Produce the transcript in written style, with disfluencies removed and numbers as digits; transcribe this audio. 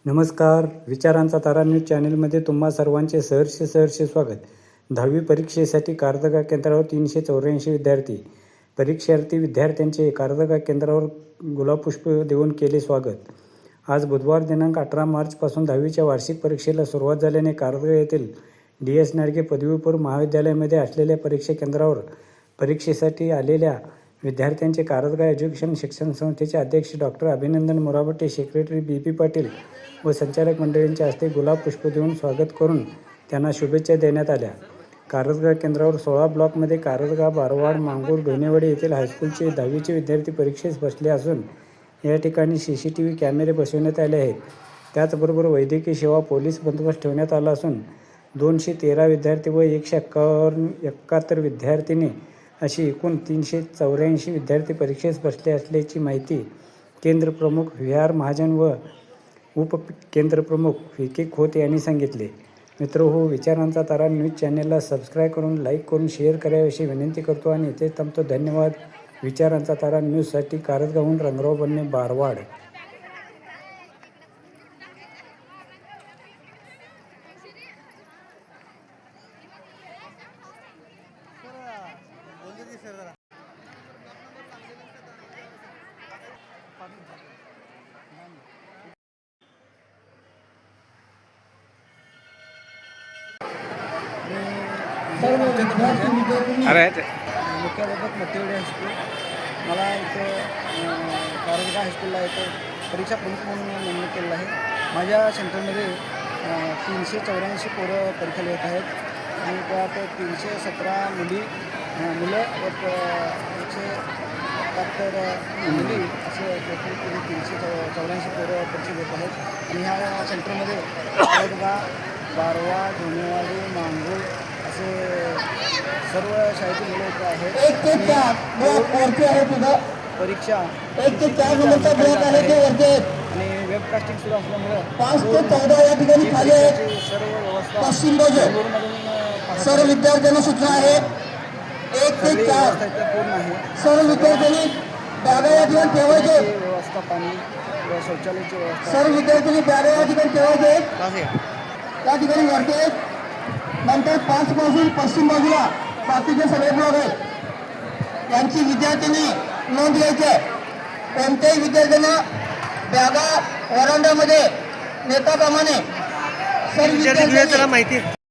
नमस्कार. विचारांचा तारा न्यूज चॅनलमध्ये तुम्हा सर्वांचे सहर्ष स्वागत. 10वी परीक्षेसाठी कारदगा केंद्रावर 384 विद्यार्थी. परीक्षार्थी विद्यार्थ्यांचे कारदगा केंद्रावर गुलाबपुष्प देऊन केले स्वागत. आज बुधवार दिनांक 18 मार्चपासून 10वीच्या वार्षिक परीक्षेला सुरुवात झाल्याने कारदगा येथील DS नाडगे पदवीपूर्व महाविद्यालयामध्ये असलेल्या परीक्षा केंद्रावर परीक्षेसाठी आलेल्या विद्यार्थ्यांचे कारदगा एज्युकेशन शिक्षण संस्थेचे अध्यक्ष डॉक्टर अभिनंदन मोराबटे, सेक्रेटरी BP पाटील व संचालक मंडळींच्या हस्ते गुलाब पुष्प देऊन स्वागत करून त्यांना शुभेच्छा देण्यात आल्या. कारदगा केंद्रावर 16 ब्लॉकमध्ये कारदगा, बारवाड, मांगूर, ढोणेवाडी येथील हायस्कूलचे 10वीचे विद्यार्थी परीक्षेस बसले असून या ठिकाणी CCTV कॅमेरे बसवण्यात आले आहेत. त्याचबरोबर वैद्यकीय सेवा, पोलीस बंदोबस्त ठेवण्यात आला असून 213 विद्यार्थी व 171 विद्यार्थिनी अशी एकूण 384 विद्यार्थी परीक्षेस बसले असल्याची माहिती केंद्रप्रमुख VR महाजन व उपकेंद्रप्रमुख VK खोत यांनी सांगितले. मित्रहो, विचारांचा तारा न्यूज चॅनलला सबस्क्राईब करून, लाईक करून, शेअर करावी विनंती करतो आणि इथे थांबतो. धन्यवाद. विचारांचा तारा न्यूजसाठी कारदगाहून रंगराव बन्ने, बारवाड. मुख्याध्यापक मध्यवर्ती हायस्कूल. मला इथं कारदगा हायस्कूलला इथं परीक्षा प्रमुख म्हणून नेमणूक केलेलं आहे. माझ्या सेंटरमध्ये 384 पोरं परीक्षा लिहित आहेत आणि त्यात 317 मुलं व 171 मुली असे टोटल 384 पोरं परीक्षा देत आहेत. आणि ह्या सेंटरमध्ये कारदगा, बारवाड, ढोणेवाडी, मांगूर असे सर्व शाळेतील मुलं इथे आहेत. परीक्षा आणि वेबकास्टिंग सुरू असल्यामुळं सर्व व्यवस्था सर्व विद्यार्थ्यांना सूचना आहे. 1 ते 4 पूर्ण आहे. सर्व विद्यार्थ्यांनी बॅगा या ठिकाणी ठेवायचे. व्यवस्था, पाणी व शौचालयाची व्यवस्था. सर्व विद्यार्थ्यांनी बॅगा या ठिकाणी ठेवायचे. त्या ठिकाणी वरते नंतर 5 पासून पश्चिम बाजूला बाकीचे सगळे ब्लॉक आहेत. यांची विद्यार्थ्यांनी नोंद घ्यायची आहे. कोणत्याही विद्यार्थ्यांना बॅगा वरांड्यामध्ये नेताप्रमाणे सर्व विद्यार्थ्यांनी